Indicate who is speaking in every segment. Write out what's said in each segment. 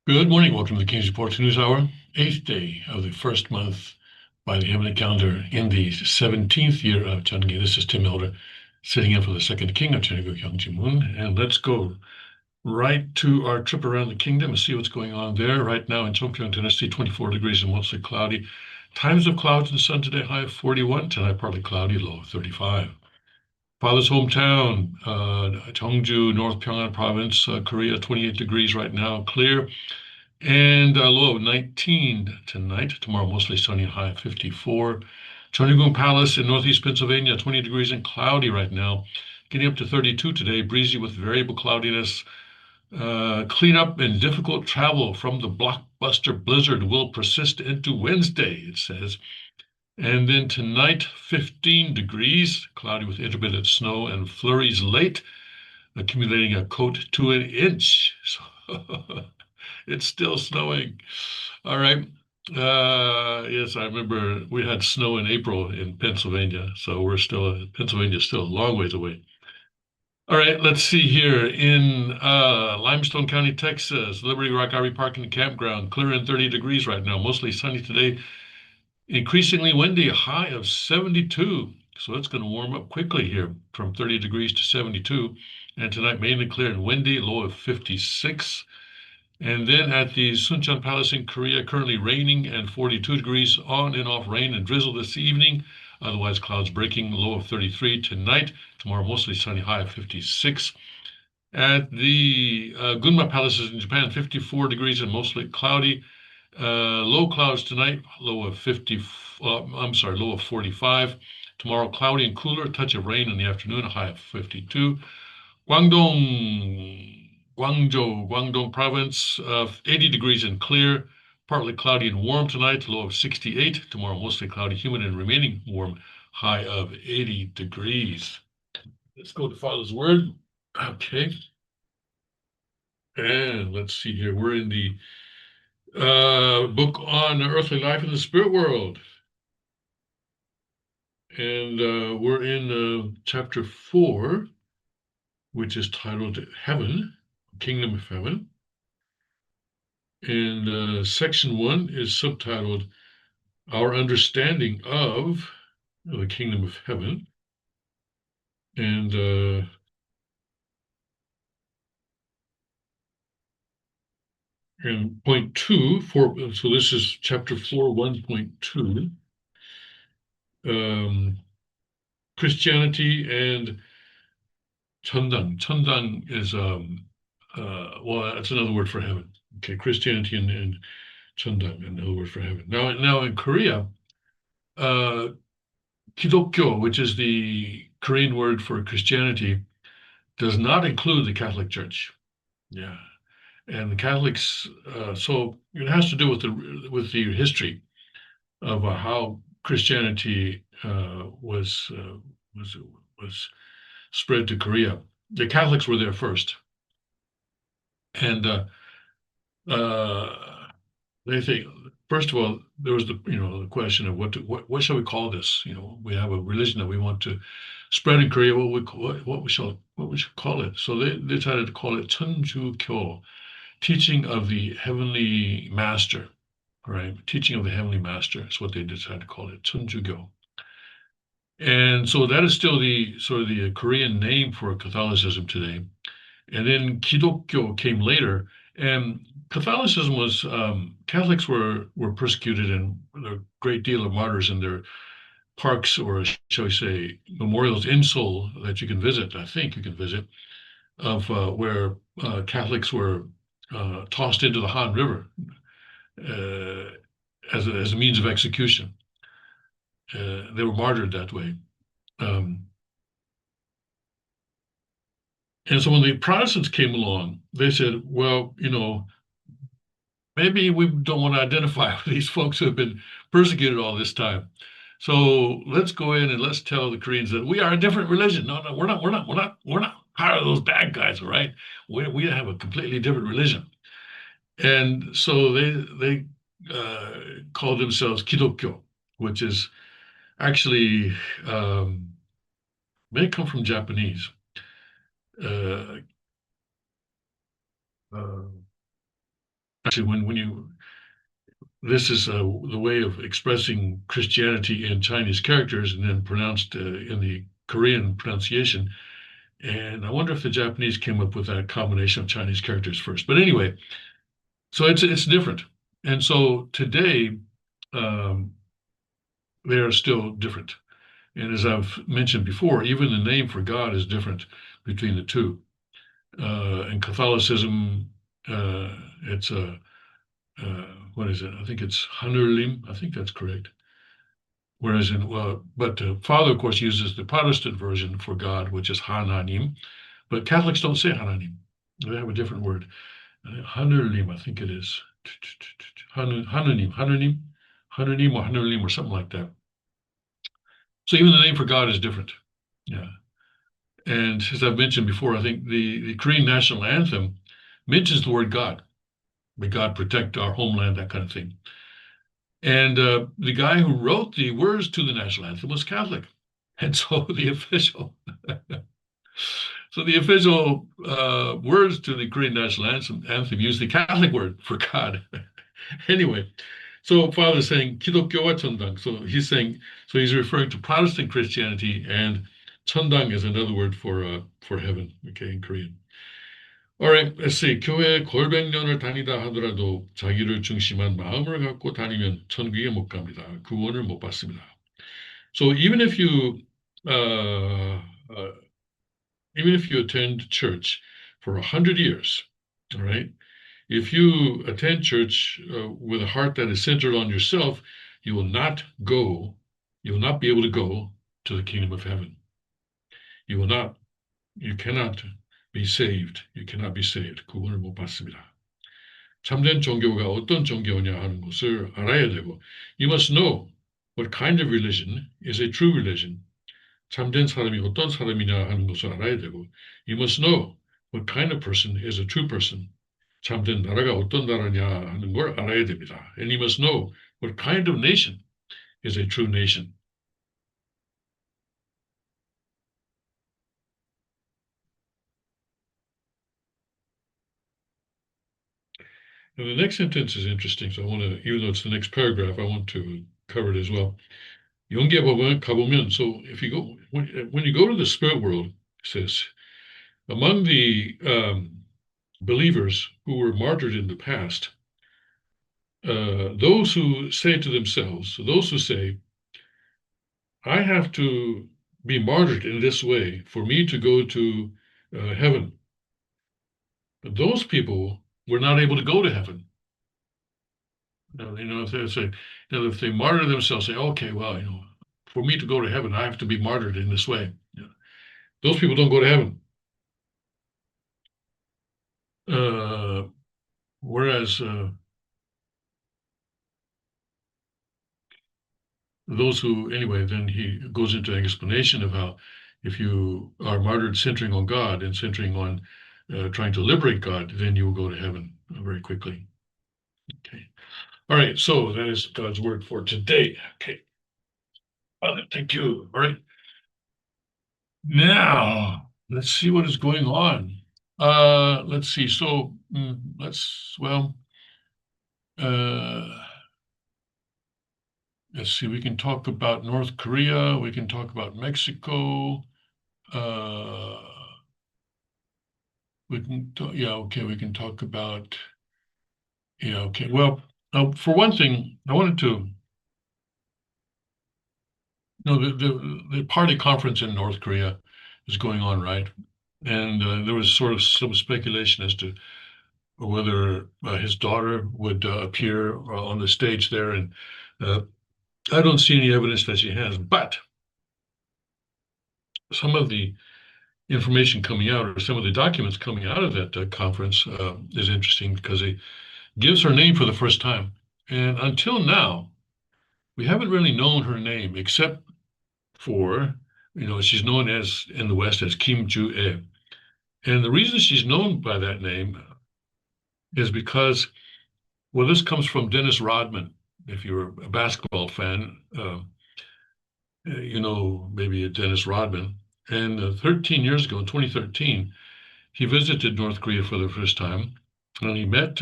Speaker 1: Good morning. Welcome to the King's Report News Hour, eighth day of the first month by the heavenly calendar in the 17th year of Chang'e. This is Tim Elder, sitting in for the second king of Chang'e, Gyeongji-moon. And let's go right to our trip around the kingdom and see what's going on there. Right now in Cheongpyeong, Tennessee, 24 degrees and mostly cloudy. Times of clouds and sun today, high of 41. Tonight, partly cloudy, low of 35. Father's hometown, Cheongju, North Pyongan Province, Korea, 28 degrees right now, clear. And a low of 19 tonight. Tomorrow, mostly sunny, high of 54. Cheonrygung Palace in northeast Pennsylvania, 20 degrees and cloudy right now. Getting up to 32 today, breezy with variable cloudiness. Cleanup and difficult travel from the blockbuster blizzard will persist into Wednesday, it says. And then tonight, 15 degrees, cloudy with intermittent snow and flurries late, accumulating a coat to an inch. So it's still snowing. All right. Yes, I remember we had snow in April in Pennsylvania, so Pennsylvania's still a long ways away. All right, let's see here in Limestone County, Texas, Liberty Rock RV Park and Campground, clear and 30 degrees right now, mostly sunny today, increasingly windy, a high of 72. So it's going to warm up quickly here from 30 degrees to 72. And tonight, mainly clear and windy, low of 56. And then at the Suncheon Palace in Korea, currently raining and 42 degrees, on and off rain and drizzle this evening. Otherwise, clouds breaking, low of 33 tonight. Tomorrow, mostly sunny, high of 56. At the Gunma Palaces in Japan, 54 degrees and mostly cloudy. Low clouds tonight, low of 45. Tomorrow, cloudy and cooler, a touch of rain in the afternoon, a high of 52. Guangdong Province, 80 degrees and clear, partly cloudy and warm tonight, low of 68. Tomorrow, mostly cloudy, humid, and remaining warm, high of 80 degrees. Let's go to Father's Word. Okay. And let's see here. We're in the book on earthly life in the spirit world. And we're in chapter 4, which is titled Heaven, Kingdom of Heaven. And section 1 is subtitled Our Understanding of the Kingdom of Heaven. And point 2, so this is chapter 4, 1.2, Christianity and Chundang. Chundang is, well, that's another word for heaven. Okay, Christianity and Chundang, another word for heaven. Now in Korea, Kidokyo, which is the Korean word for Christianity, does not include the Catholic Church. Yeah, and the Catholics. So it has to do with the history of how Christianity was spread to Korea. The Catholics were there first, and uh, they think, first of all, there was the question of what shall we call this? We have a religion that we want to spread in Korea. What we should call it? So they decided to call it Cheonju-kyo, teaching of the heavenly master, right? Teaching of the heavenly master is what they decided to call it, Cheonju-kyo. And so that is still the sort of the Korean name for Catholicism today. And then Kidokyo came later, and Catholicism was Catholics were persecuted, and a great deal of martyrs in their parks, or shall we say memorials in Seoul that you can visit. I think you can visit, of where Catholics were tossed into the Han River uh, as a means of execution. They were martyred that way. Um, and so when the Protestants came along, they said, well, maybe we don't want to identify with these folks who have been persecuted all this time. So let's go in and let's tell the Koreans that we are a different religion. No, we're not part of those bad guys, all right? We have a completely different religion. And so they call themselves Kidokyo, which is actually may come from Japanese. Uh, uh, actually, when you this is the way of expressing Christianity in Chinese characters and then pronounced in the Korean pronunciation. And I wonder if the Japanese came up with that combination of Chinese characters first. But anyway, so it's different. And so today, um, they are still different. And as I've mentioned before, even the name for God is different between the two. In Catholicism, it's a what is it? I think it's Hanulim. I think that's correct. Whereas but Father, of course, uses the Protestant version for God, which is Hananim. But Catholics don't say Hananim. They have a different word. Hanulim, I think it is. Hanunim, Hanunim or Hanulim or something like that. So even the name for God is different. Yeah. And as I've mentioned before, I think the Korean national anthem mentions the word God. May God protect our homeland, that kind of thing. And the guy who wrote the words to the national anthem was Catholic. And so the official, words to the Korean national anthem use the Catholic word for God. Anyway, so Father's saying 기독교와 천당. So he's referring to Protestant Christianity, and 천당 is another word for heaven. Okay, in Korean. All right, let's see. 교회 골백년을 다니다 하더라도 자기를 중심한 마음을 갖고 다니면 천국에 못 갑니다. 구원을 못 받습니다. So uh, uh, even if you attend church for 100 years, all right, if you attend church with a heart that is centered on yourself, you will not be able to go to the kingdom of heaven. You cannot be saved. You cannot be saved. 구원을 못 받습니다. 참된 종교가 어떤 종교냐 하는 것을 알아야 되고, you must know what kind of religion is a true religion. 참된 사람이 어떤 사람이냐 하는 것을 알아야 되고, you must know what kind of person is a true person. 참된 나라가 어떤 나라냐 하는 걸 알아야 됩니다. And you must know what kind of nation is a true nation. Now, the next sentence is interesting, so I want to, even though it's the next paragraph, I want to cover it as well. 영계 가보면, so if you go, when you go to the spirit world, it says, among the believers who were martyred in the past, those who say to themselves, those who say, I have to be martyred in this way for me to go to heaven. But those people were not able to go to heaven. If they martyr themselves, say, okay, well, for me to go to heaven, I have to be martyred in this way. Those people don't go to heaven. Whereas those who, anyway, then he goes into an explanation of how if you are martyred centering on God and centering on trying to liberate God, then you will go to heaven very quickly. Okay. All right. So that is God's word for today. Okay. Thank you. All right. Now, let's see what is going on. Let's see. So let's see. We can talk about North Korea. We can talk about Mexico. We can talk, yeah, okay. We can talk about, yeah, okay. Well, for one thing, I wanted to, the party conference in North Korea is going on, right? And there was sort of some speculation as to whether his daughter would appear on the stage there. And I don't see any evidence that she has, but some of the information coming out or some of the documents coming out of that conference is interesting because it gives her name for the first time. And until now, we haven't really known her name except for, she's known as in the West as Kim Ju-e. And the reason she's known by that name is because, well, this comes from Dennis Rodman. If you're a basketball fan, maybe Dennis Rodman. And 13 years ago, in 2013, he visited North Korea for the first time, and he met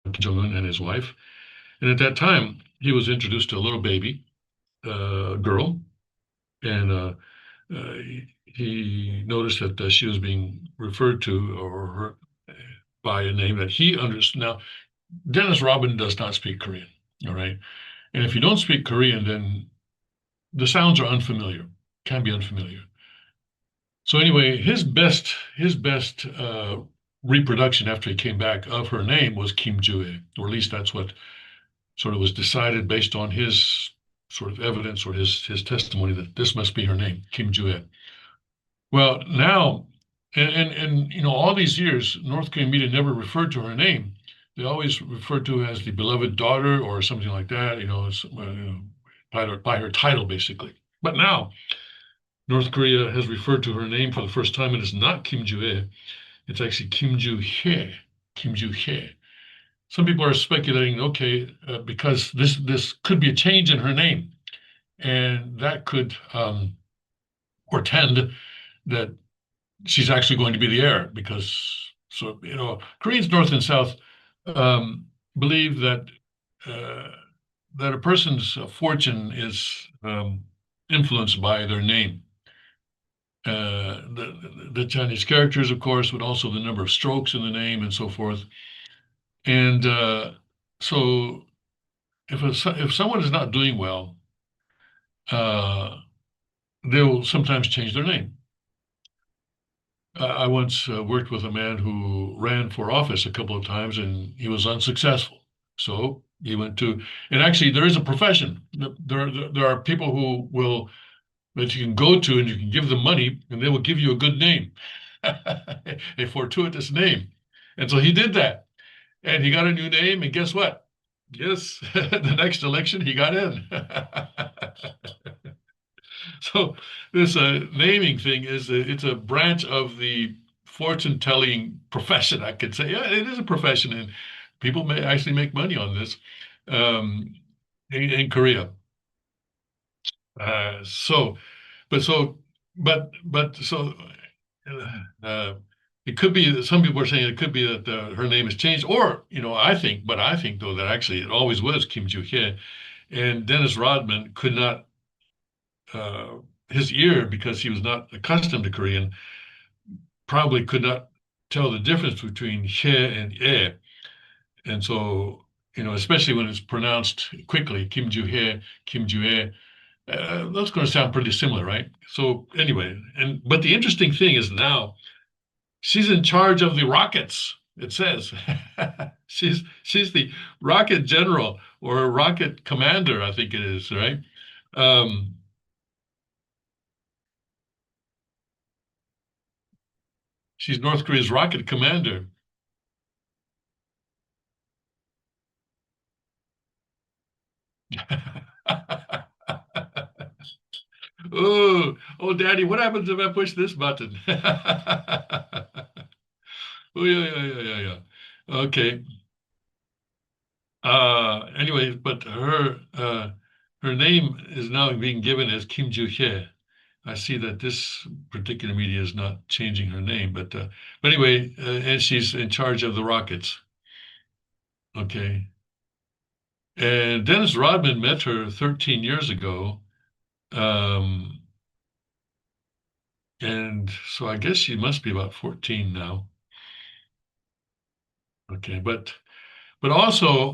Speaker 1: Kim Jong-un and his wife. And at that time, he was introduced to a little baby girl, and he noticed that she was being referred to or her, by a name that he understood. Now, Dennis Rodman does not speak Korean, all right? And if you don't speak Korean, then the sounds are unfamiliar, can be unfamiliar. So anyway, his best reproduction after he came back of her name was Kim Jue, or at least that's what sort of was decided based on his sort of evidence or his testimony that this must be her name, Kim Jue. Well, now, and all these years, North Korean media never referred to her name. They always referred to her as the beloved daughter or something like that. By her title, basically. But now, North Korea has referred to her name for the first time, and it's not Kim Jue. It's actually Kim Joo-hye. Kim Joo-hye. Some people are speculating, okay, because this could be a change in her name, and that could portend that she's actually going to be the heir. Because Koreans North and South believe that uh, that a person's fortune is influenced by their name. The Chinese characters, of course, but also the number of strokes in the name and so forth. And so, if someone is not doing well, uh, they will sometimes change their name. I once worked with a man who ran for office a couple of times, and he was unsuccessful. So he went to, and actually, there is a profession. There are people who will that you can go to, and you can give them money, and they will give you a good name, a fortuitous name. And so he did that, and he got a new name. And guess what? Yes, the next election he got in. So this naming thing it's a branch of the fortune telling profession. I could say, yeah, it is a profession, and people may actually make money on this um, in Korea. Uh, so, but so, but uh, it could be that some people are saying it could be that her name has changed, or I think though that actually it always was Kim Joo-hye, and Dennis Rodman could not uh, his ear, because he was not accustomed to Korean, probably could not tell the difference between he and e. And so, especially when it's pronounced quickly, Kim Joo-hye, Kim Joo-e, that's going to sound pretty similar, right? So anyway, but the interesting thing is now she's in charge of the rockets. It says she's the rocket general or rocket commander, I think it is, right? Um, she's North Korea's rocket commander. Oh, Daddy, what happens if I push this button? Oh, yeah, yeah, yeah, yeah, yeah. Okay. Anyway, but her name is now being given as Kim Joo-hye. I see that this particular media is not changing her name, but anyway, and she's in charge of the Rockets. Okay. And Dennis Rodman met her 13 years ago. Um, and so I guess she must be about 14 now. Okay, but also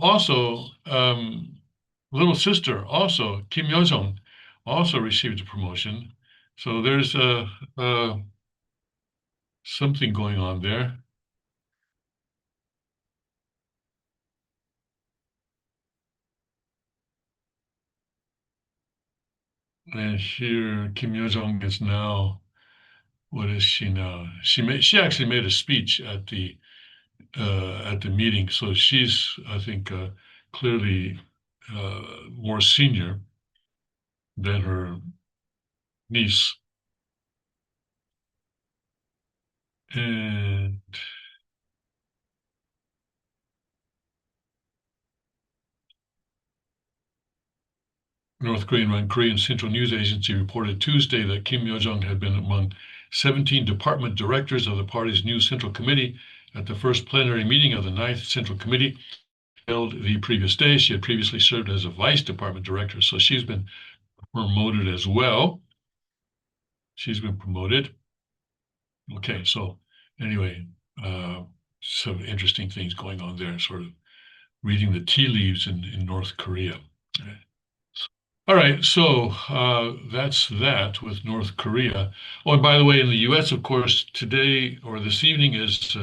Speaker 1: little sister also Kim Yo Jong also received a promotion. So there's something going on there. And here Kim Yo Jong is now, what is she now? She actually made a speech at the meeting, so she's, I think, clearly more senior than her niece. And North Korean-run Korean Central News Agency reported Tuesday that Kim Yo-jong had been among 17 department directors of the party's new Central Committee at the first plenary meeting of the Ninth Central Committee the previous day. She had previously served as a vice department director, so she's been promoted as well. She's been promoted. Okay, so anyway, some interesting things going on there, sort of reading the tea leaves in North Korea. All right, so that's that with North Korea. Oh, and by the way, in the U.S., of course, today or this evening is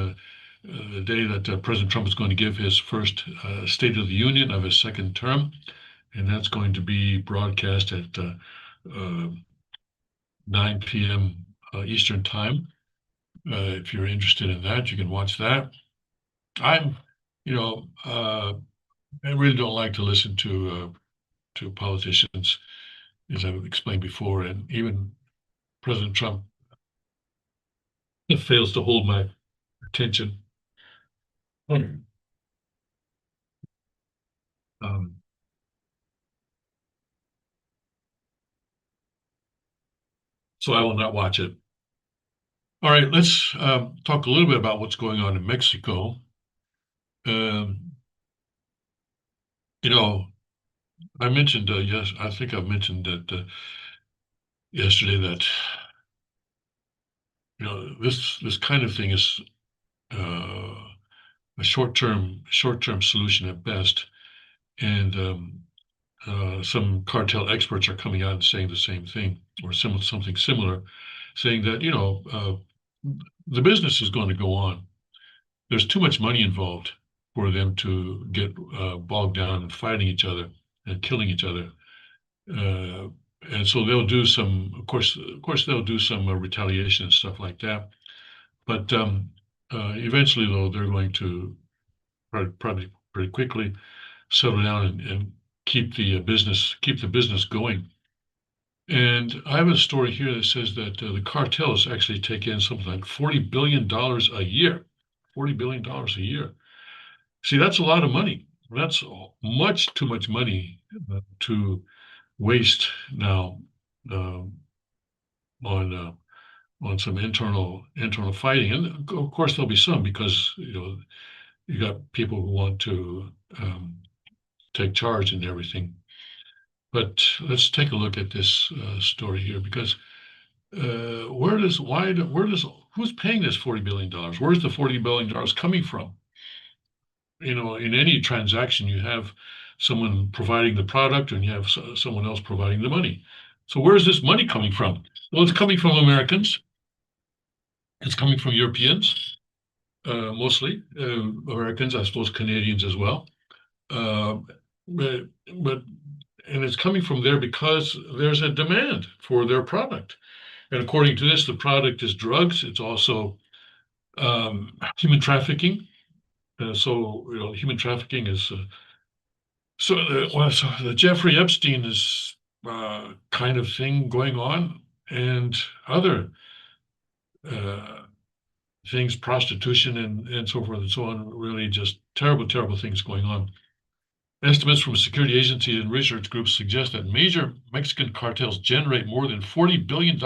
Speaker 1: the day that President Trump is going to give his first State of the Union of his second term, and that's going to be broadcast at 9 p.m. Eastern Time. If you're interested in that, you can watch that. I'm, you know, I really don't like to listen to politicians, as I've explained before, and even President Trump fails to hold my attention. Um, so I will not watch it. All right, let's talk a little bit about what's going on in Mexico. Um, you know, I mentioned yes, I think I mentioned that yesterday that this kind of thing is uh, a short-term solution at best, and some cartel experts are coming out and saying the same thing or something similar, saying that the business is going to go on. There's too much money involved for them to get bogged down in fighting each other and killing each other. Uh, and so they'll do some, of course, they'll do some retaliation and stuff like that. But eventually, though, they're going to probably pretty quickly settle down and keep the business going. And I have a story here that says that the cartels actually take in something like $40 billion a year. $40 billion a year. See, that's a lot of money. That's much too much money to waste now uh, on on some internal fighting. And of course, there'll be some because you got people who want to take charge and everything. But let's take a look at this story here because who's paying this $40 billion? Where's the $40 billion coming from? In any transaction, you have someone providing the product and you have someone else providing the money. So where is this money coming from? Well, it's coming from Americans. It's coming from Europeans, mostly Americans, I suppose Canadians as well. Uh, but but and it's coming from there because there's a demand for their product. And according to this, the product is drugs. It's also human trafficking. So human trafficking is so the Jeffrey Epstein is kind of thing going on, and other uh, things, prostitution and so forth and so on. Really, just terrible, terrible things going on. Estimates from security agencies and research groups suggest that major Mexican cartels generate more than $40 billion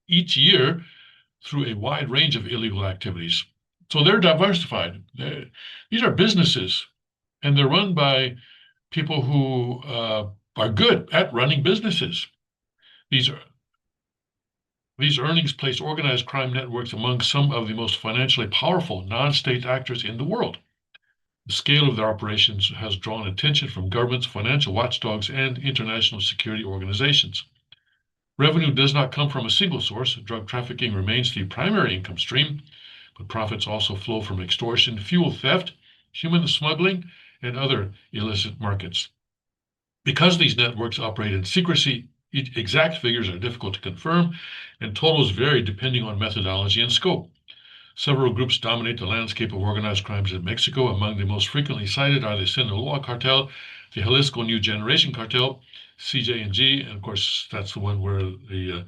Speaker 1: each year through a wide range of illegal activities. So they're diversified. These are businesses, and they're run by people who are good at running businesses. These are these earnings place organized crime networks among some of the most financially powerful non-state actors in the world. The scale of their operations has drawn attention from governments, financial watchdogs, and international security organizations. Revenue does not come from a single source. Drug trafficking remains the primary income stream, but profits also flow from extortion, fuel theft, human smuggling, and other illicit markets. Because these networks operate in secrecy, exact figures are difficult to confirm, and totals vary depending on methodology and scope. Several groups dominate the landscape of organized crimes in Mexico. Among the most frequently cited are the Sinaloa Cartel, the Jalisco New Generation Cartel, CJ&G, and of course that's the one where the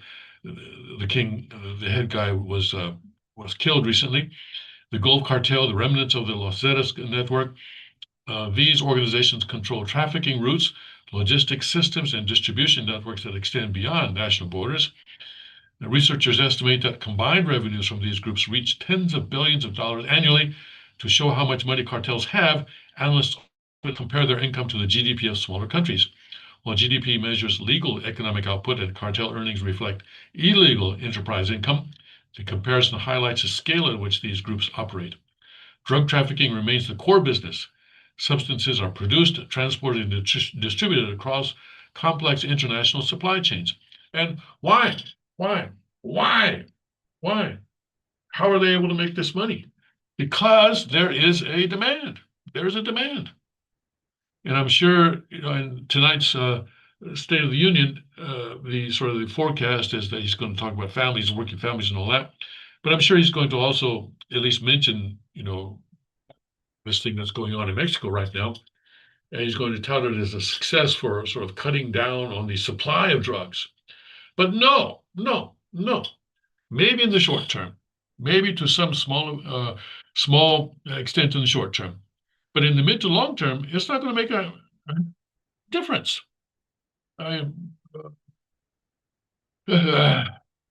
Speaker 1: king, the head guy, was killed recently. The Gulf Cartel, the remnants of the Los Zetas network. These organizations control trafficking routes, logistics systems, and distribution networks that extend beyond national borders. Now, researchers estimate that combined revenues from these groups reach tens of billions of dollars annually. To show how much money cartels have, analysts would compare their income to the GDP of smaller countries. While GDP measures legal economic output and cartel earnings reflect illegal enterprise income, the comparison highlights the scale at which these groups operate. Drug trafficking remains the core business. Substances are produced, transported, and distributed across complex international supply chains. And why? Why? Why? Why? How are they able to make this money? Because there is a demand. There's a demand. And I'm sure, in tonight's State of the Union, the sort of the forecast is that he's going to talk about families and working families and all that. But I'm sure he's going to also at least mention, this thing that's going on in Mexico right now. And he's going to tout it as a success for sort of cutting down on the supply of drugs. But no, no, no. Maybe in the short term, maybe to some small extent in the short term. But in the mid to long term, it's not going to make a difference. I,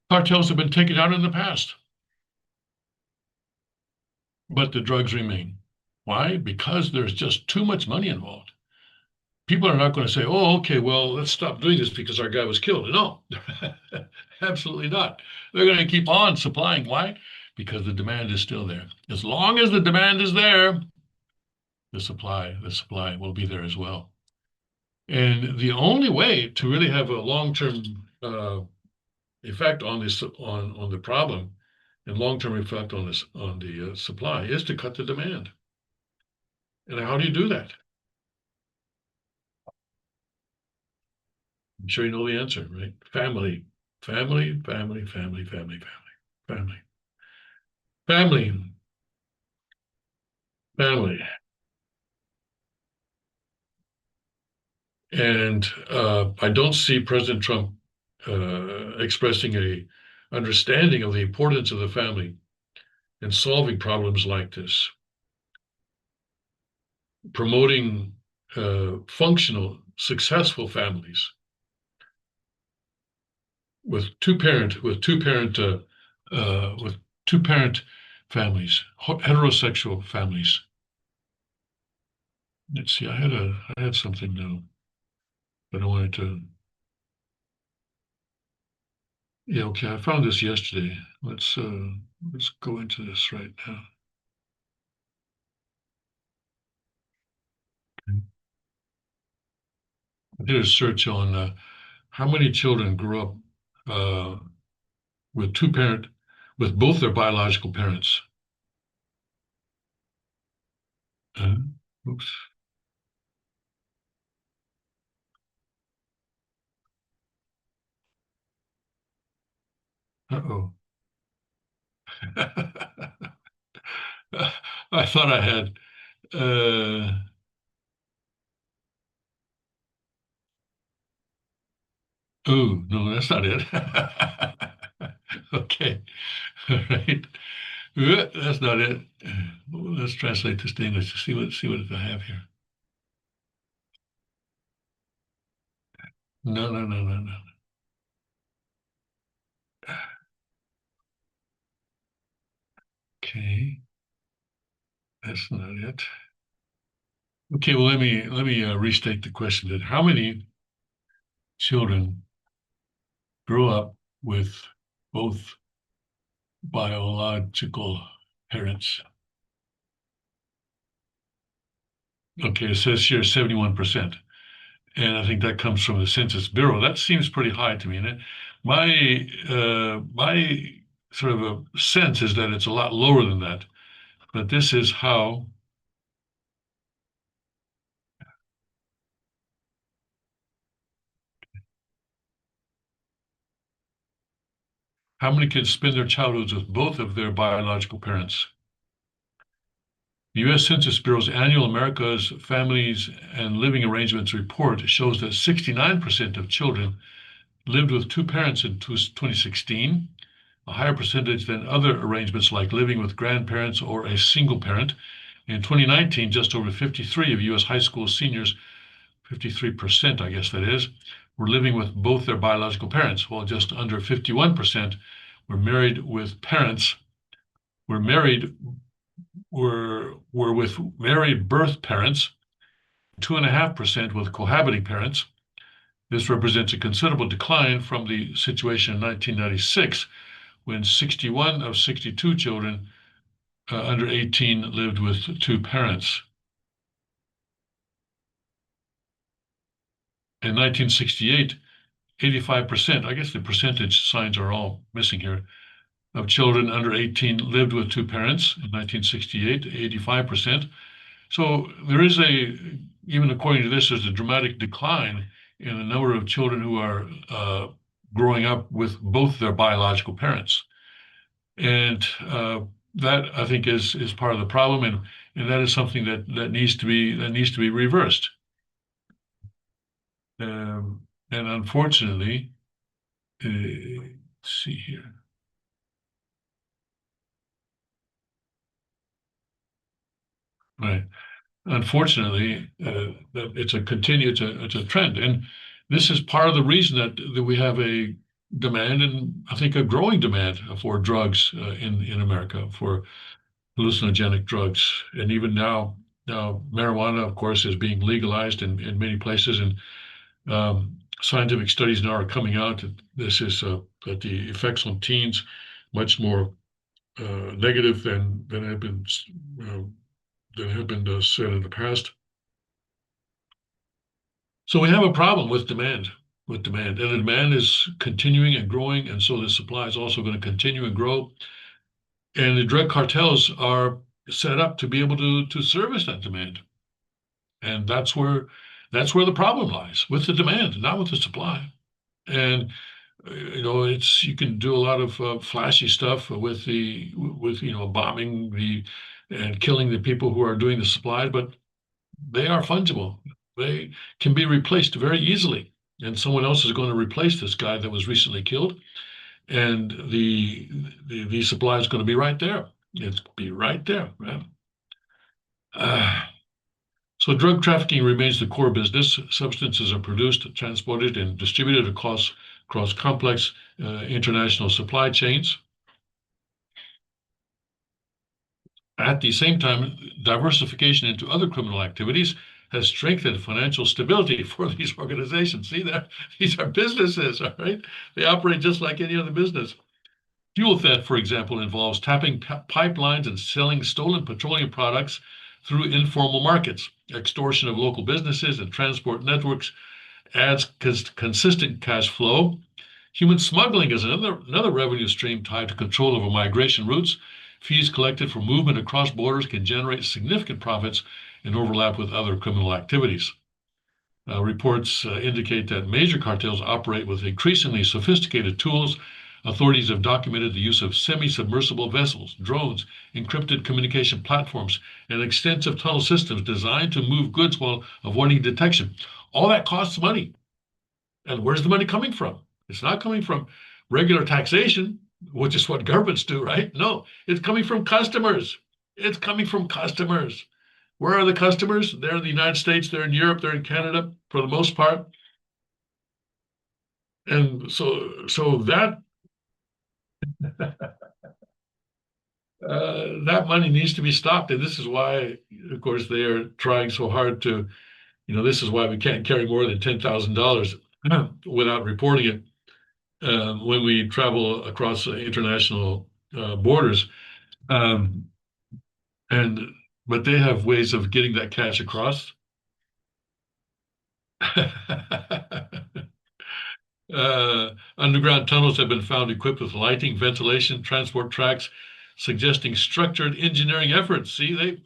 Speaker 1: Cartels have been taken out in the past, but the drugs remain. Why? Because there's just too much money involved. People are not going to say, oh, okay, well, let's stop doing this because our guy was killed. No, absolutely not. They're going to keep on supplying. Why? Because the demand is still there. As long as the demand is there, the supply will be there as well. And the only way to really have a long-term effect on this on the problem and long-term effect on the supply is to cut the demand. And how do you do that? I'm sure you know the answer, right? Family, family, family, family, family, family, family, family, family. And I don't see President Trump expressing a understanding of the importance of the family in solving problems like this, promoting functional, successful families with two parent families, heterosexual families. Let's see, I had something now, but I wanted to. Yeah, okay, I found this yesterday. Let's go into this right now. I did a search on how many children grew up uh, with with both their biological parents. Uh, oops. Uh-oh. I thought I had. Oh, no, that's not it. Okay. All right. That's not it. Let's translate this to English to see what I have here. No, no, no, no, no. Okay, that's not it. Okay, well let me restate the question then. How many children grow up with both biological parents? Okay, it says here 71%. And I think that comes from the Census Bureau. That seems pretty high to me. And my sort of a sense is that it's a lot lower than that. But this is how many kids spend their childhoods with both of their biological parents. The U.S. Census Bureau's annual America's Families and Living Arrangements report shows that 69% of children lived with two parents in 2016, a higher percentage than other arrangements like living with grandparents or a single parent. In 2019, just over 53 of U.S. high school seniors, 53%, I guess that is, were living with both their biological parents, while just under 51% were married with parents, were married, were with married birth parents, 2.5% with cohabiting parents. This represents a considerable decline from the situation in 1996, when 61 of 62 children under 18 lived with two parents. In 1968, 85%, I guess the percentage signs are all missing here, of children under 18 lived with two parents. In 1968, 85%. So there is even according to this, there's a dramatic decline in the number of children who are growing up with both their biological parents. And that I think is part of the problem, and that is something that needs to be reversed. And unfortunately, let's see here. Right. Unfortunately, it's a trend, and this is part of the reason that we have a demand, and I think a growing demand for drugs in America, for hallucinogenic drugs, and even now marijuana, of course, is being legalized in many places, and scientific studies now are coming out that this is that the effects on teens much more negative than have been uh, said in the past. So we have a problem with demand, and the demand is continuing and growing, and so the supply is also going to continue and grow. And the drug cartels are set up to be able to service that demand, and that's where the problem lies, with the demand, not with the supply. And it's you can do a lot of flashy stuff with bombing the and killing the people who are doing the supply, but they are fungible. They can be replaced very easily, and someone else is going to replace this guy that was recently killed, and the supply is going to be right there. It's be right there, man. Uh, so drug trafficking remains the core business. Substances are produced, transported, and distributed across complex international supply chains. At the same time, diversification into other criminal activities has strengthened financial stability for these organizations. See that? These are businesses, all right? They operate just like any other business. Fuel theft, for example, involves tapping pipelines and selling stolen petroleum products through informal markets. Extortion of local businesses and transport networks adds consistent cash flow. Human smuggling is another revenue stream tied to control over migration routes. Fees collected for movement across borders can generate significant profits and overlap with other criminal activities. Reports indicate that major cartels operate with increasingly sophisticated tools. Authorities have documented the use of semi-submersible vessels, drones, encrypted communication platforms, and extensive tunnel systems designed to move goods while avoiding detection. All that costs money. And where's the money coming from? It's not coming from regular taxation, which is what governments do, right? No, it's coming from customers. It's coming from customers. Where are the customers? They're in the United States, they're in Europe, they're in Canada for the most part. And so that money needs to be stopped. And this is why, of course, they are trying so hard to, this is why we can't carry more than $10,000 without reporting it when we travel across international borders. Um, and but they have ways of getting that cash across. Underground tunnels have been found equipped with lighting, ventilation, transport tracks, suggesting structured engineering efforts. See,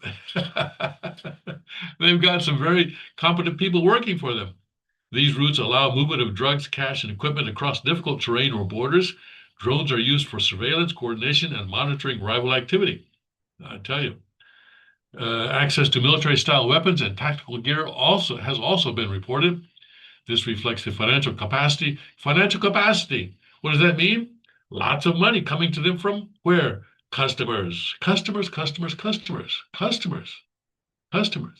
Speaker 1: they've got some very competent people working for them. These routes allow movement of drugs, cash, and equipment across difficult terrain or borders. Drones are used for surveillance, coordination, and monitoring rival activity. I tell you. Access to military-style weapons and tactical gear has also been reported. This reflects the financial capacity. Financial capacity. What does that mean? Lots of money coming to them from where? Customers. Customers, customers, customers, customers, customers.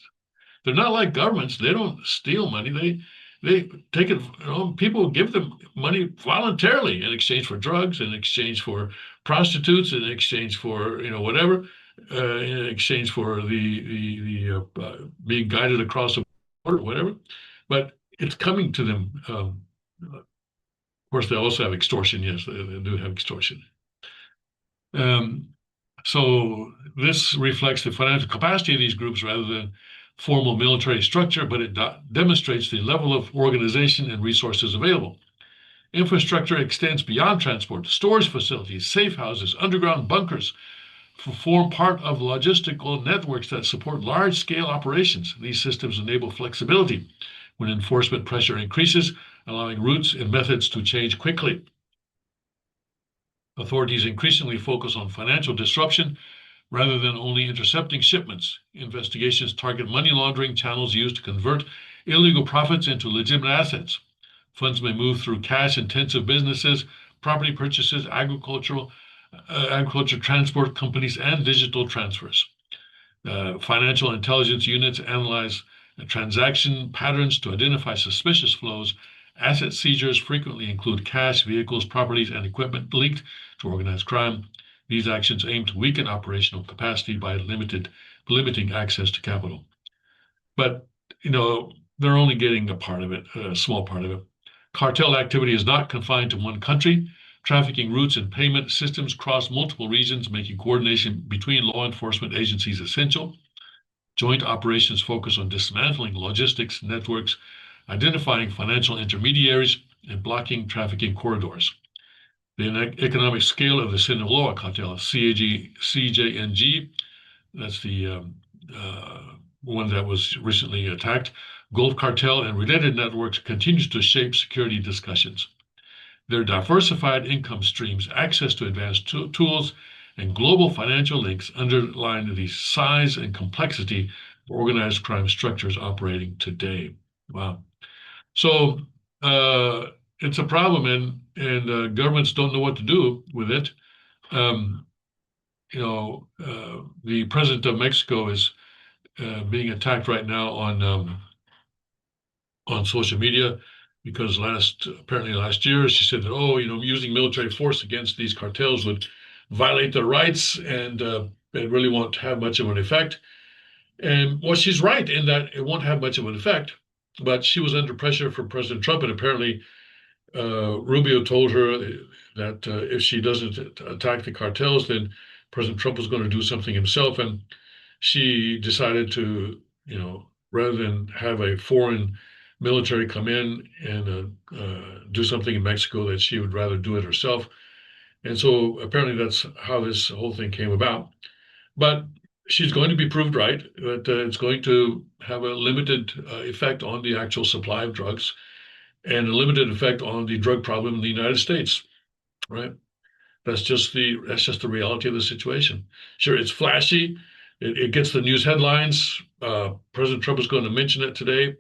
Speaker 1: They're not like governments. They don't steal money. They take it. People give them money voluntarily in exchange for drugs, in exchange for prostitutes, in exchange for whatever, in exchange for the being guided across or whatever, but it's coming to them. Of course, they also have extortion. Yes, they do have extortion. Um, so this reflects the financial capacity of these groups rather than formal military structure, but it demonstrates the level of organization and resources available. Infrastructure extends beyond transport. Storage facilities, safe houses, underground bunkers form part of logistical networks that support large-scale operations. These systems enable flexibility when enforcement pressure increases, allowing routes and methods to change quickly. Authorities increasingly focus on financial disruption rather than only intercepting shipments. Investigations target money laundering channels used to convert illegal profits into legitimate assets. Funds may move through cash-intensive businesses, property purchases, agriculture transport companies, and digital transfers. Financial intelligence units analyze transaction patterns to identify suspicious flows. Asset seizures frequently include cash, vehicles, properties, and equipment linked to organized crime. These actions aim to weaken operational capacity by limiting access to capital. But, they're only getting a part of it, a small part of it. Cartel activity is not confined to one country. Trafficking routes and payment systems cross multiple regions, making coordination between law enforcement agencies essential. Joint operations focus on dismantling logistics networks, identifying financial intermediaries, and blocking trafficking corridors. The economic scale of the Sinaloa cartel, CJNG, that's the one that was recently attacked, Gulf Cartel and related networks continues to shape security discussions. Their diversified income streams, access to advanced tools, and global financial links underline the size and complexity of organized crime structures operating today. Wow. So it's a problem, and governments don't know what to do with it. Um, the president of Mexico is being attacked right now on social media because apparently last year she said that, using military force against these cartels would violate their rights, and it really won't have much of an effect. And well, she's right in that it won't have much of an effect, but she was under pressure from President Trump, and apparently Rubio told her that if she doesn't attack the cartels, then President Trump was going to do something himself, and she decided to, rather than have a foreign military come in and do something in Mexico, that she would rather do it herself. And so apparently that's how this whole thing came about. But she's going to be proved right that it's going to have a limited effect on the actual supply of drugs and a limited effect on the drug problem in the United States, right? That's just the reality of the situation. Sure, it's flashy. It gets the news headlines. President Trump is going to mention it today,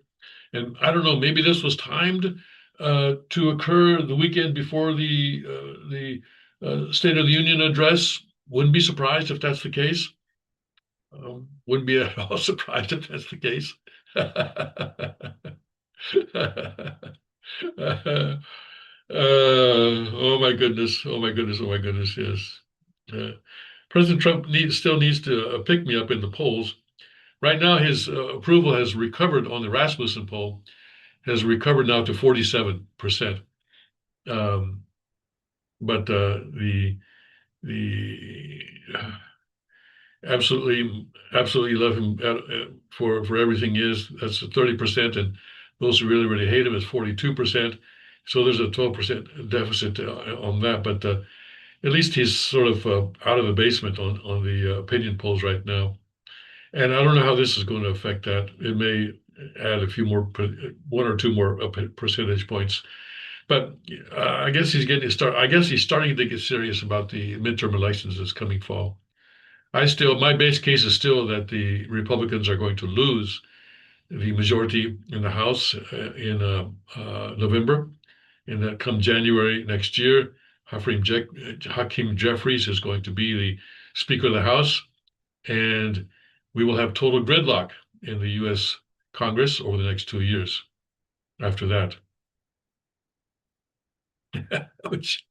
Speaker 1: and I don't know. Maybe this was timed to occur the weekend before the State of the Union address. Wouldn't be surprised if that's the case. Wouldn't be at all surprised if that's the case. Oh my goodness! Oh my goodness! Oh my goodness! Yes. Uh, President Trump still needs to pick me up in the polls. Right now, his approval has recovered on the Rasmussen poll, has recovered now to 47%. Um, but the absolutely love him for everything he is. That's 30%, and those who really hate him is 42%. So there's a 12% deficit on that, but at least he's sort of out of the basement on the opinion polls right now. And I don't know how this is going to affect that. It may add a few more, one or two more percentage points. But I guess he's getting start. I guess he's starting to get serious about the midterm elections this coming fall. My base case is still that the Republicans are going to lose the majority in the House in November, and that come January next year, Hakeem Jeffries is going to be the Speaker of the House, and we will have total gridlock in the U.S. Congress over the next 2 years after that. Which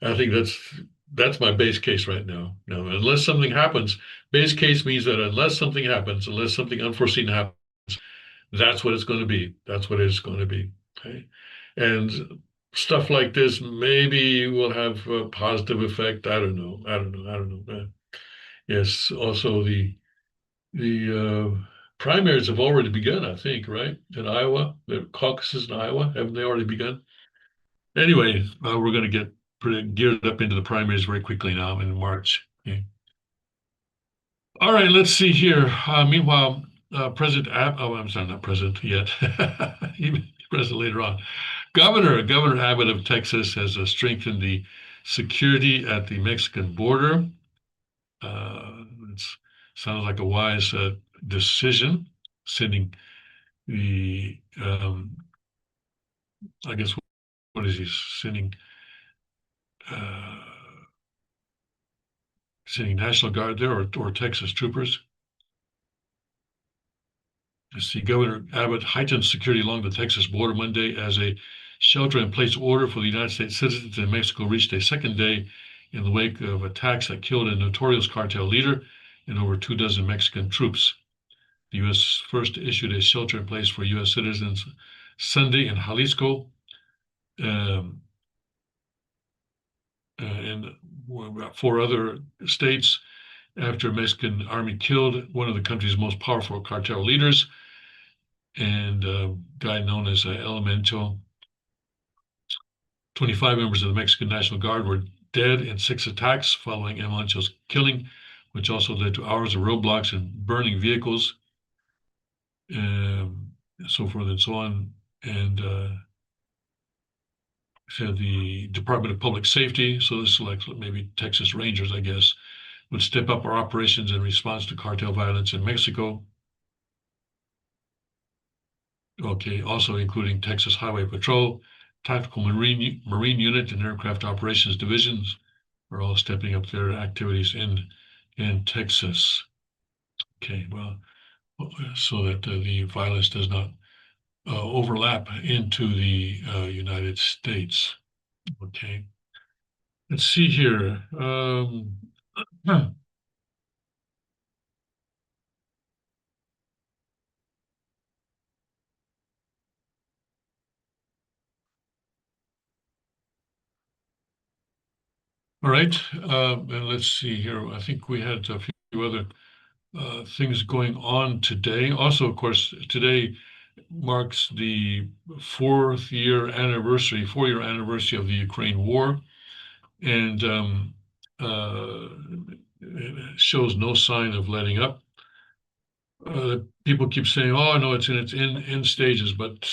Speaker 1: I think that's my base case right now. Now, unless something happens, base case means that unless something happens, unless something unforeseen happens, that's what it's going to be. That's what it's going to be. Okay. And stuff like this maybe will have a positive effect. I don't know. I don't know. I don't know. Yes. Also, the primaries have already begun, I think, right? In Iowa, the caucuses in Iowa, haven't they already begun? Anyway, we're going to get pretty geared up into the primaries very quickly now in March. Okay. All right, let's see here. Meanwhile, President oh, I'm sorry, not president yet. Even president later on. Governor Abbott of Texas has strengthened the security at the Mexican border. It sounds like a wise decision, sending the I guess what is he sending? Uh, Sending National Guard there or Texas troopers. Let's see, Governor Abbott heightened security along the Texas border Monday as a shelter-in-place order for the United States citizens in Mexico reached a second day in the wake of attacks that killed a notorious cartel leader and over 2 dozen Mexican troops. The U.S. first issued a shelter-in-place for U.S. citizens Sunday in Jalisco, um, and about 4 other states after a Mexican army killed one of the country's most powerful cartel leaders and a guy known as Elemento. 25 members of the Mexican National Guard were dead in 6 attacks following Elemento's killing, which also led to hours of roadblocks and burning vehicles, um, so forth and so on. And said the Department of Public Safety, so this is like maybe Texas Rangers, I guess, would step up our operations in response to cartel violence in Mexico. Okay, also including Texas Highway Patrol, Tactical Marine Unit, and Aircraft Operations Divisions are all stepping up their activities in Texas. Okay, well, so that the violence does not overlap into the United States. Okay, let's see here. All right, and let's see here. I think we had a few other things going on today. Also, of course, today marks the 4-year anniversary of the Ukraine war, and it shows no sign of letting up. People keep saying, "Oh, no, it's in its in stages," but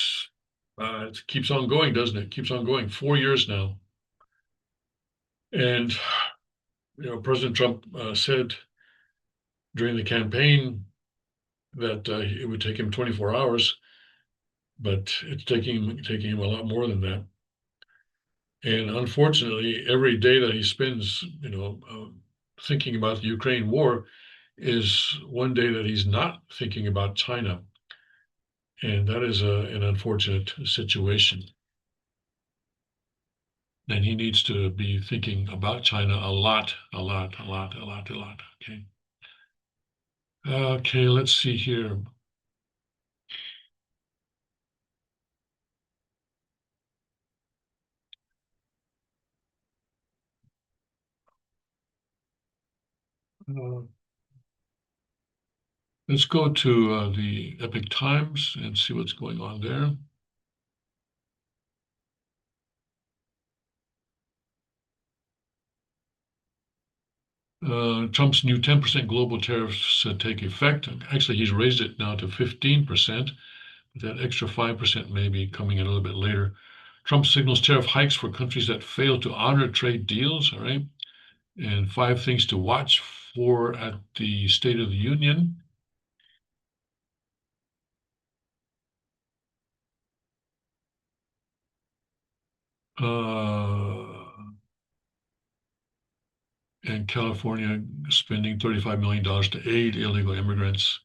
Speaker 1: it keeps on going, doesn't it? It keeps on going. 4 years now, and President Trump said during the campaign that it would take him 24 hours, but it's taking him a lot more than that. And unfortunately, every day that he spends, thinking about the Ukraine war is one day that he's not thinking about China. And that is an unfortunate situation. And he needs to be thinking about China a lot, a lot, a lot, a lot, a lot. Okay. Okay, let's see here. Uh, let's go to the Epic Times and see what's going on there. Trump's new 10% global tariffs take effect. Actually, he's raised it now to 15%. But that extra 5% may be coming in a little bit later. Trump signals tariff hikes for countries that fail to honor trade deals. All right. And 5 things to watch for at the State of the Union. And California spending $35 million to aid illegal immigrants.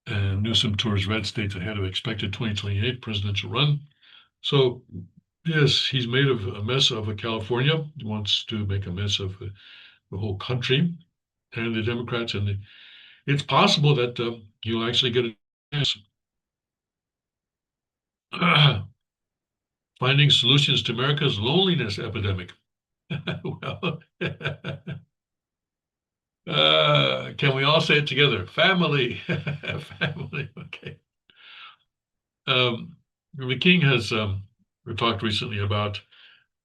Speaker 1: And Newsom tours red states ahead of expected 2028 presidential run. So, yes, he's made a mess of California. He wants to make a mess of the whole country and the Democrats. And it's possible that he'll actually get a chance. Finding solutions to America's loneliness epidemic. Well, can we all say it together? Family, family. Okay. The King has talked recently about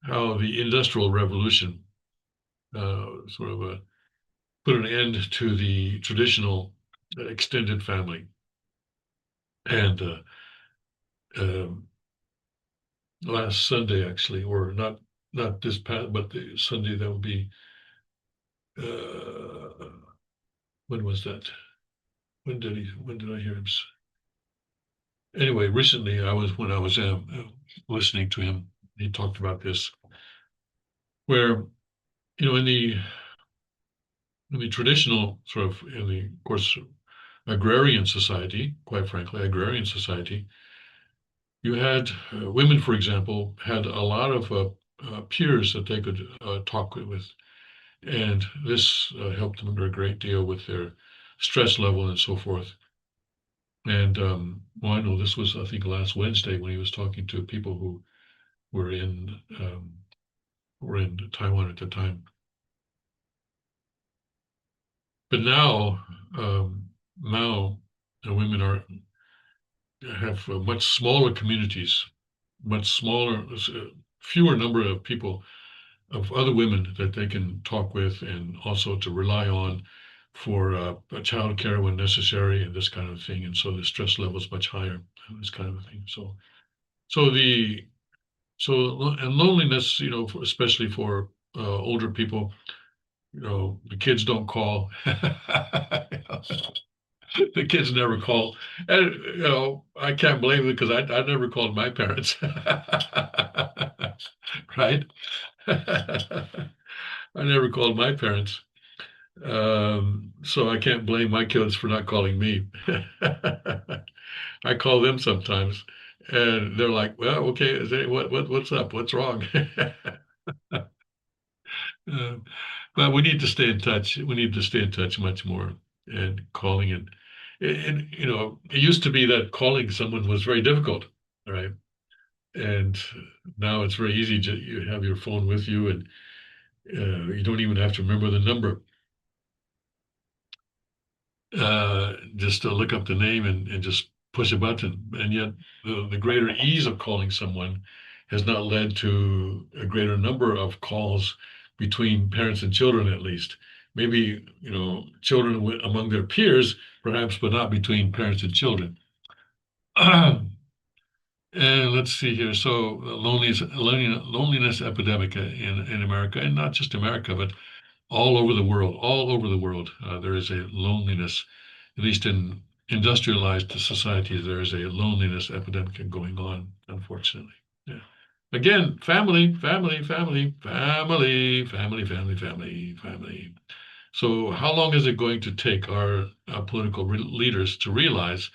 Speaker 1: how the Industrial Revolution sort of put an end to the traditional extended family. And um, last Sunday, actually, or not this past, but the Sunday that would be. Uh, when was that? When did I hear him? Anyway, recently when I was listening to him, he talked about this, where in the traditional sort of in the of course agrarian society, quite frankly, agrarian society, you had women, for example, had a lot of peers that they could talk with, and this helped them a great deal with their stress level and so forth. And well, I know this was, I think, last Wednesday when he was talking to people who were in Taiwan at the time. But now women are have much smaller communities, much smaller, fewer number of people, of other women that they can talk with, and also to rely on for child care when necessary, and this kind of thing. And so the stress level is much higher, this kind of thing. So the and loneliness, especially for older people, the kids don't call. The kids never call, and I can't blame them because I never called my parents, right? I never called my parents, so I can't blame my kids for not calling me. I call them sometimes, and they're like, "Well, okay, what's up? What's wrong?" Uh, but we need to stay in touch. We need to stay in touch much more and calling and it used to be that calling someone was very difficult, right? And now it's very easy to you have your phone with you and you don't even have to remember the number. Just to look up the name and just push a button. And yet the greater ease of calling someone has not led to a greater number of calls between parents and children, at least. Maybe, children among their peers, perhaps, but not between parents and children. And let's see here. So, loneliness epidemic in America, and not just America, but all over the world. All over the world, there is a loneliness, at least in industrialized societies, there is a loneliness epidemic going on, unfortunately. Yeah. Again, family, family, family, family, family, family, family, family. So, how long is it going to take our political leaders to realize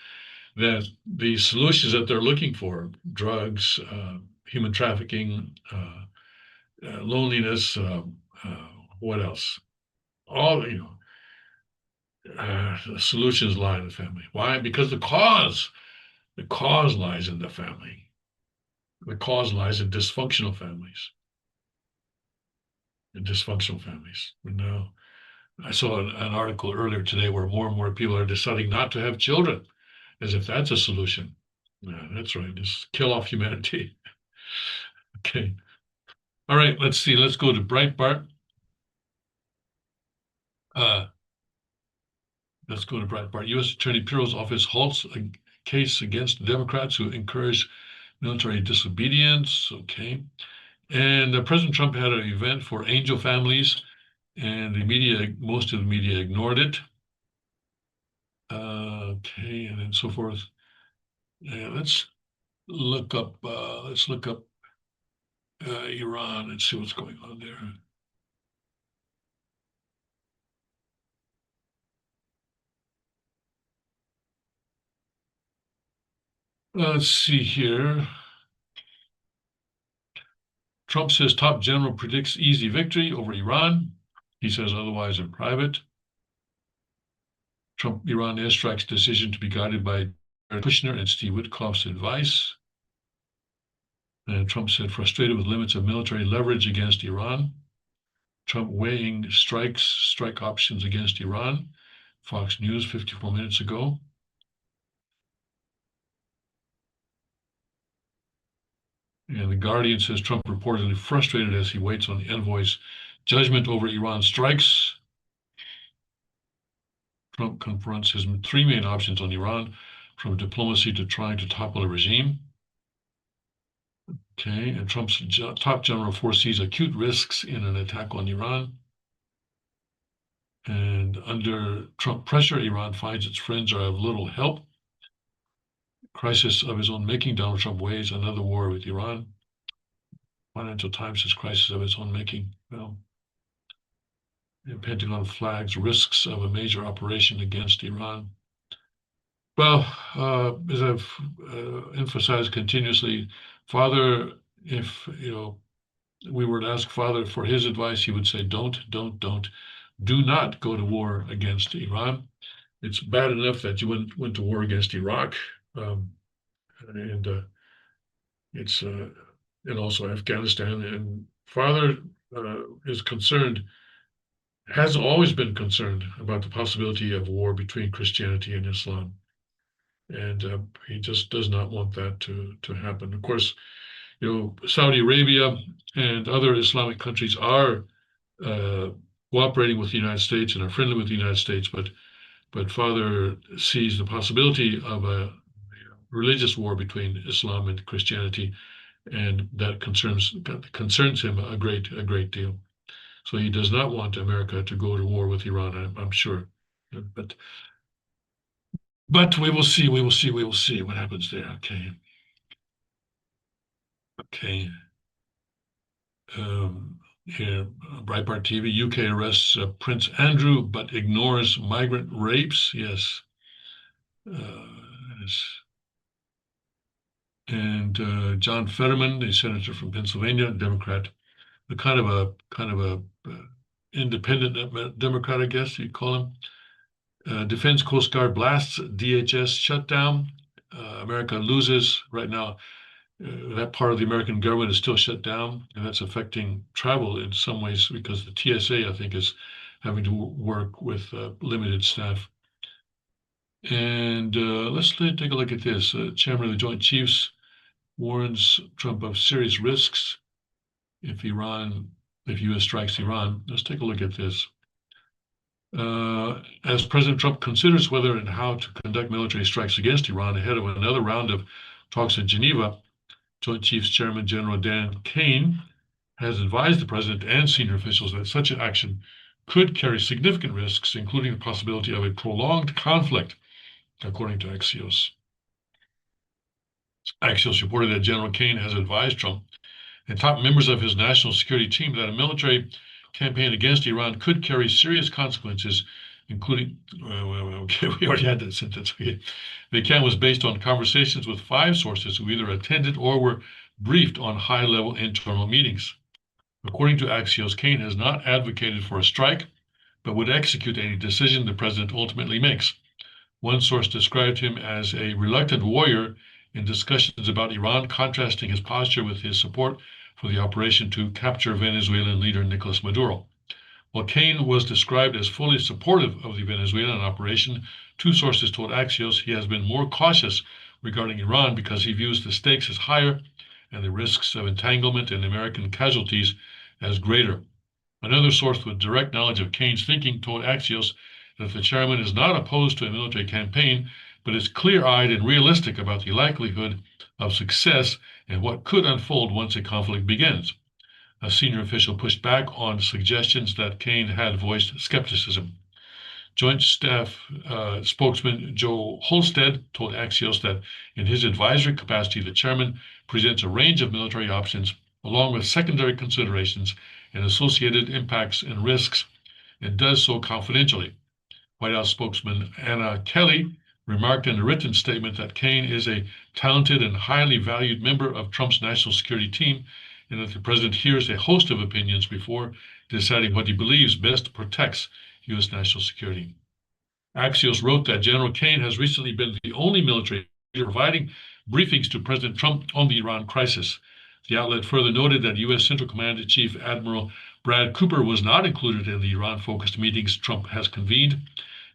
Speaker 1: that the solutions that they're looking for, drugs, human trafficking, loneliness, uh, what else? All, the solutions lie in the family. Why? Because the cause lies in the family. The cause lies in dysfunctional families. In dysfunctional families. And now, I saw an article earlier today where more and more people are deciding not to have children, as if that's a solution. Yeah, that's right. Just kill off humanity. Okay. All right. Let's see. Let's go to Breitbart. Uh, let's go to Breitbart. U.S. Attorney Pirro's office halts a case against Democrats who encourage military disobedience. Okay. And President Trump had an event for angel families, and most of the media ignored it. Okay, and then so forth. Yeah, let's look up Iran and see what's going on there. Let's see here. Trump says top general predicts easy victory over Iran. He says otherwise in private. Trump Iran airstrikes decision to be guided by Kushner and Steve Witkoff's advice. Trump said, frustrated with limits of military leverage against Iran. Trump weighing strike options against Iran. Fox News 54 minutes ago. And The Guardian says Trump reportedly frustrated as he waits on the envoy's judgment over Iran strikes. Trump confronts his three main options on Iran, from diplomacy to trying to topple a regime. Okay, and Trump's top general foresees acute risks in an attack on Iran. And under Trump pressure, Iran finds its friends are of little help. Crisis of his own making, Donald Trump weighs another war with Iran. Financial Times says crisis of its own making. Well, the Pentagon flags risks of a major operation against Iran. Well, as I've emphasized continuously, Father, if we were to ask Father for his advice, he would say, don't, do not go to war against Iran. It's bad enough that you went to war against Iraq, and it's and also Afghanistan. And Father is concerned, has always been concerned about the possibility of war between Christianity and Islam. And he just does not want that to happen. Of course, Saudi Arabia and other Islamic countries are cooperating with the United States and are friendly with the United States, but Father sees the possibility of a religious war between Islam and Christianity, and that concerns him a great deal. So he does not want America to go to war with Iran, I'm sure. But we will see what happens there. Okay. Here, Breitbart TV, UK arrests Prince Andrew, but ignores migrant rapes. Yes. And John Fetterman, a senator from Pennsylvania, Democrat, a kind of a independent Democrat, I guess you'd call him. Defense Coast Guard blasts DHS shutdown. America loses right now. That part of the American government is still shut down, and that's affecting travel in some ways because the TSA, I think, is having to work with limited staff. And let's take a look at this. Chairman of the Joint Chiefs warns Trump of serious risks if U.S. strikes Iran. Let's take a look at this. As President Trump considers whether and how to conduct military strikes against Iran ahead of another round of talks in Geneva, Joint Chiefs Chairman General Dan Kane has advised the president and senior officials that such an action could carry significant risks, including the possibility of a prolonged conflict, according to Axios. Axios reported that General Kane has advised Trump and top members of his national security team that a military campaign against Iran could carry serious consequences, including, okay, we already had that sentence. Okay. The account was based on conversations with 5 sources who either attended or were briefed on high-level internal meetings. According to Axios, Kane has not advocated for a strike, but would execute any decision the president ultimately makes. One source described him as a reluctant warrior in discussions about Iran, contrasting his posture with his support for the operation to capture Venezuelan leader Nicolas Maduro. While Kane was described as fully supportive of the Venezuelan operation, 2 sources told Axios he has been more cautious regarding Iran because he views the stakes as higher and the risks of entanglement and American casualties as greater. Another source with direct knowledge of Kane's thinking told Axios that the chairman is not opposed to a military campaign, but is clear-eyed and realistic about the likelihood of success and what could unfold once a conflict begins. A senior official pushed back on suggestions that Kane had voiced skepticism. Joint Staff spokesman Joe Holstead told Axios that in his advisory capacity, the chairman presents a range of military options along with secondary considerations and associated impacts and risks, and does so confidentially. White House spokesman Anna Kelly remarked in a written statement that Kane is a talented and highly valued member of Trump's national security team, and that the president hears a host of opinions before deciding what he believes best protects U.S. national security. Axios wrote that General Kane has recently been the only military leader providing briefings to President Trump on the Iran crisis. The outlet further noted that U.S. Central Command Chief Admiral Brad Cooper was not included in the Iran-focused meetings Trump has convened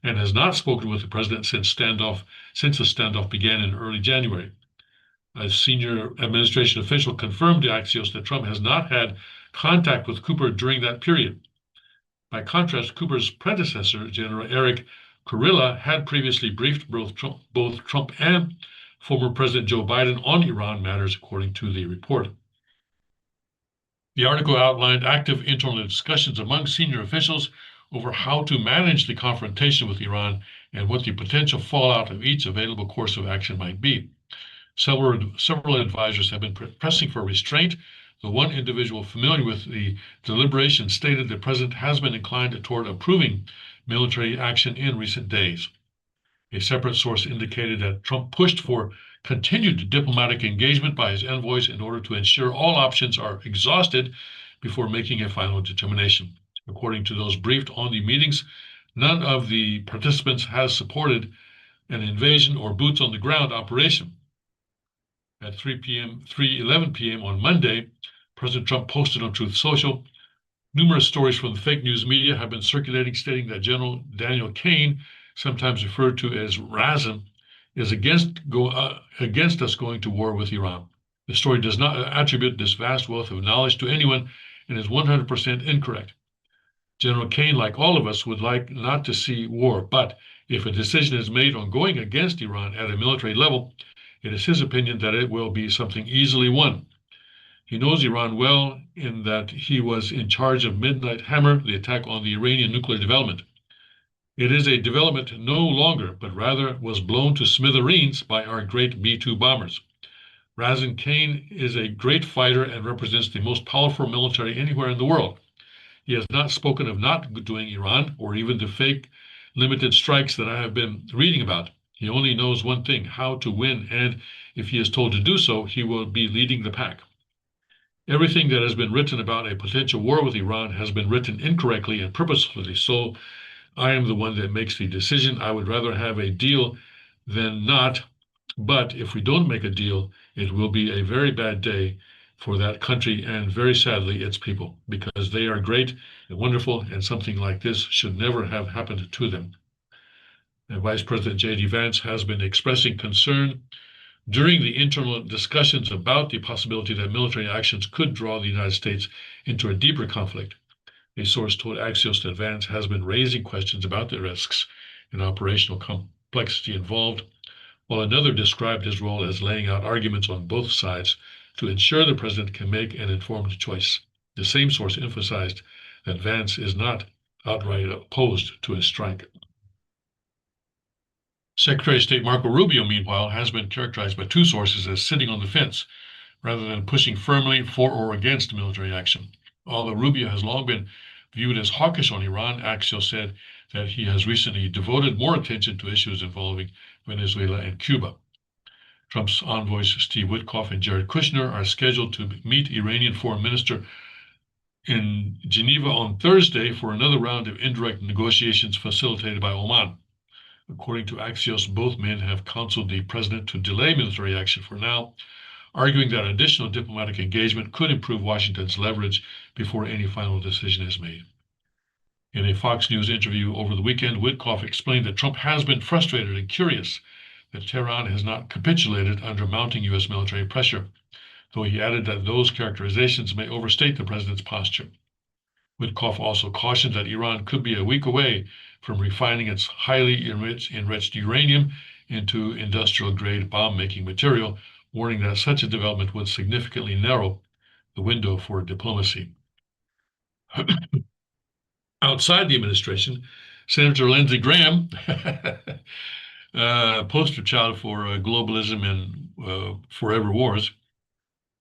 Speaker 1: and has not spoken with the president since the standoff began in early January. A senior administration official confirmed to Axios that Trump has not had contact with Cooper during that period. By contrast, Cooper's predecessor, General Eric Kurilla, had previously briefed both Trump and former President Joe Biden on Iran matters, according to the report. The article outlined active internal discussions among senior officials over how to manage the confrontation with Iran and what the potential fallout of each available course of action might be. Several advisors have been pressing for restraint. The one individual familiar with the deliberations stated the president has been inclined toward approving military action in recent days. A separate source indicated that Trump pushed for continued diplomatic engagement by his envoys in order to ensure all options are exhausted before making a final determination. According to those briefed on the meetings, none of the participants has supported an invasion or boots on the ground operation. At 3:11 p.m. on Monday, President Trump posted on Truth Social, numerous stories from the fake news media have been circulating stating that General Daniel Kane, sometimes referred to as Razin, is against us going to war with Iran. The story does not attribute this vast wealth of knowledge to anyone and is 100% incorrect. General Kane, like all of us, would like not to see war, but if a decision is made on going against Iran at a military level, it is his opinion that it will be something easily won. He knows Iran well in that he was in charge of Midnight Hammer, the attack on the Iranian nuclear development. It is a development no longer, but rather was blown to smithereens by our great B-2 bombers. Razin Kane is a great fighter and represents the most powerful military anywhere in the world. He has not spoken of not doing Iran or even the fake limited strikes that I have been reading about. He only knows one thing, how to win, and if he is told to do so, he will be leading the pack. Everything that has been written about a potential war with Iran has been written incorrectly and purposefully, so I am the one that makes the decision. I would rather have a deal than not, but if we don't make a deal, it will be a very bad day for that country and very sadly its people, because they are great and wonderful, and something like this should never have happened to them. And Vice President J.D. Vance has been expressing concern during the internal discussions about the possibility that military actions could draw the United States into a deeper conflict. A source told Axios that Vance has been raising questions about the risks and operational complexity involved, while another described his role as laying out arguments on both sides to ensure the president can make an informed choice. The same source emphasized that Vance is not outright opposed to a strike. Secretary of State Marco Rubio, meanwhile, has been characterized by two sources as sitting on the fence rather than pushing firmly for or against military action. Although Rubio has long been viewed as hawkish on Iran, Axios said that he has recently devoted more attention to issues involving Venezuela and Cuba. Trump's envoys Steve Witkoff and Jared Kushner are scheduled to meet Iranian Foreign Minister in Geneva on Thursday for another round of indirect negotiations facilitated by Oman. According to Axios, both men have counseled the president to delay military action for now, arguing that additional diplomatic engagement could improve Washington's leverage before any final decision is made. In a Fox News interview over the weekend, Witkoff explained that Trump has been frustrated and curious that Tehran has not capitulated under mounting U.S. military pressure, though he added that those characterizations may overstate the president's posture. Witkoff also cautioned that Iran could be a week away from refining its highly enriched uranium into industrial-grade bomb-making material, warning that such a development would significantly narrow the window for diplomacy. Outside the administration, Senator Lindsey Graham, poster child for globalism and forever wars,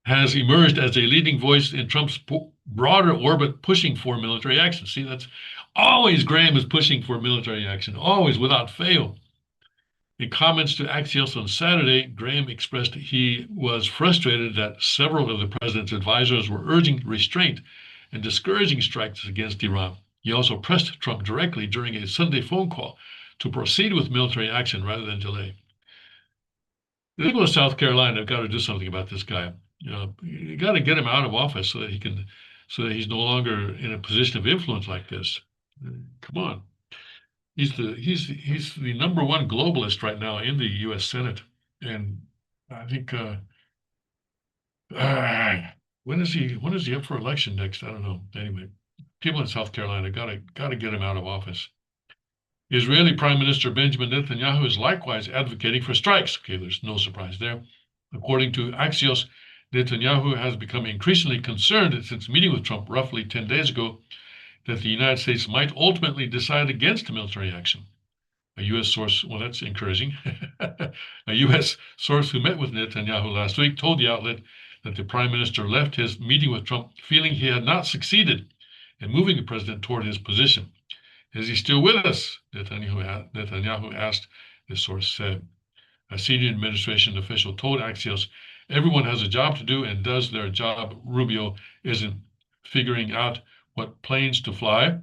Speaker 1: has emerged as a leading voice in Trump's broader orbit pushing for military action. See, that's always Graham is pushing for military action, always without fail. In comments to Axios on Saturday, Graham expressed he was frustrated that several of the president's advisors were urging restraint and discouraging strikes against Iran. He also pressed Trump directly during a Sunday phone call to proceed with military action rather than delay. The people of South Carolina have got to do something about this guy. You got to get him out of office so that he's no longer in a position of influence like this. Come on, he's the number one globalist right now in the U.S. Senate, and I think when is he up for election next? I don't know. Anyway, people in South Carolina gotta get him out of office. Israeli Prime Minister Benjamin Netanyahu is likewise advocating for strikes. Okay, there's no surprise there. According to Axios, Netanyahu has become increasingly concerned since meeting with Trump roughly 10 days ago that the United States might ultimately decide against military action. A U.S. source, well, that's encouraging. A U.S. source who met with Netanyahu last week told the outlet that the prime minister left his meeting with Trump feeling he had not succeeded in moving the president toward his position. Is he still with us? Netanyahu asked, the source said. A senior administration official told Axios, everyone has a job to do and does their job. Rubio isn't figuring out what planes to fly.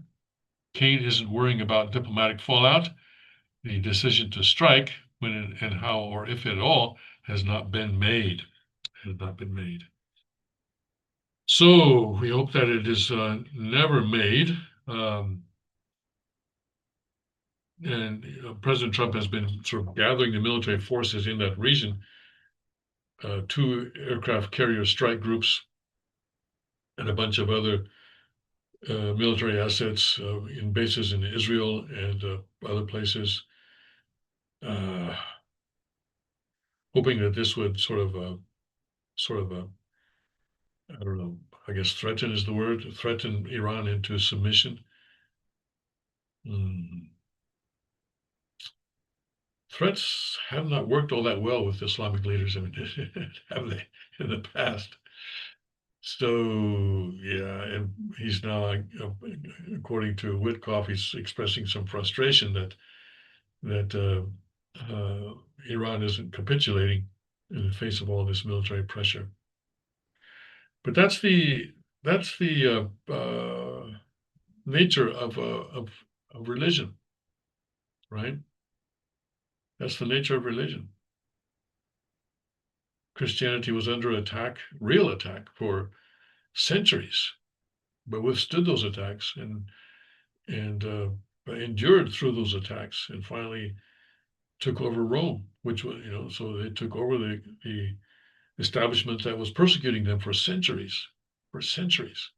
Speaker 1: Kane isn't worrying about diplomatic fallout. The decision to strike, when and how or if at all, has not been made. Has not been made. So we hope that it is never made. And President Trump has been sort of gathering the military forces in that region, two aircraft carrier strike groups, and a bunch of other military assets in bases in Israel and other places, hoping that this would I don't know, I guess threaten is the word, threaten Iran into submission. Mm. Threats have not worked all that well with Islamic leaders, I mean, have they, in the past? So, yeah, and he's now, according to Witkoff, he's expressing some frustration that Iran isn't capitulating in the face of all this military pressure. But that's the nature of religion, right? That's the nature of religion. Christianity was under attack, real attack, for centuries, but withstood those attacks and endured through those attacks, and finally took over Rome, which was, so they took over the establishment that was persecuting them for centuries, for centuries.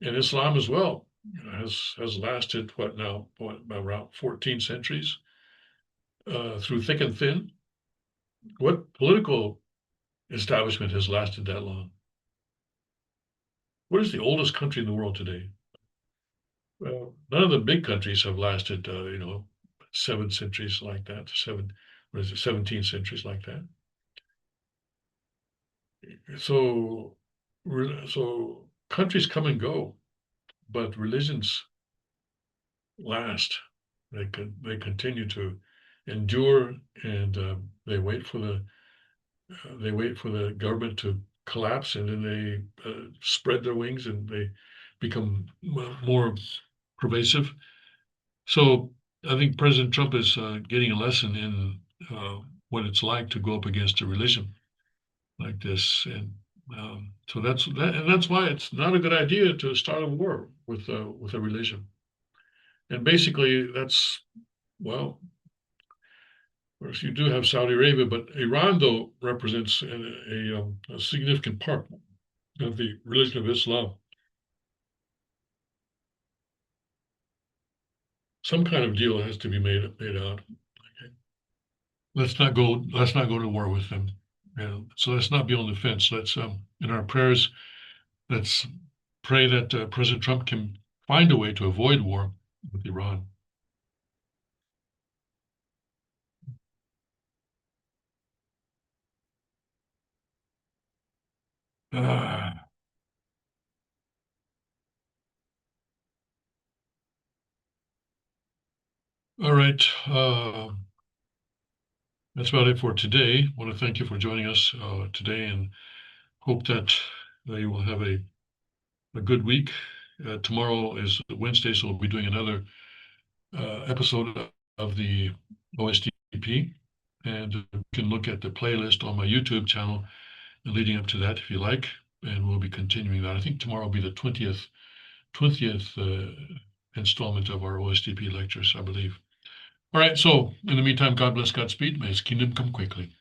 Speaker 1: And Islam as well has lasted around 14 centuries through thick and thin. What political establishment has lasted that long? What is the oldest country in the world today? Well, none of the big countries have lasted, 7 centuries like that. 17 centuries like that. So, so countries come and go, but religions last. They continue to endure, and they wait for the government to collapse, and then they spread their wings and they become more pervasive. So I think President Trump is getting a lesson in what it's like to go up against a religion like this, and so that's why it's not a good idea to start a war with a religion. And basically, well, of course, you do have Saudi Arabia, but Iran, though, represents a significant part of the religion of Islam. Some kind of deal has to be made out. Okay. Let's not go to war with them. So let's not be on the fence. Let's in our prayers, let's pray that President Trump can find a way to avoid war with Iran. All right. That's about it for today. I want to thank you for joining us today, and hope that you will have a good week. Tomorrow is Wednesday, so we'll be doing another episode of the OSDP, and you can look at the playlist on my YouTube channel leading up to that, if you like, and we'll be continuing that. I think tomorrow will be the 20th installment of our OSTP lectures, I believe. All right, so in the meantime, God bless, Godspeed. May his kingdom come quickly.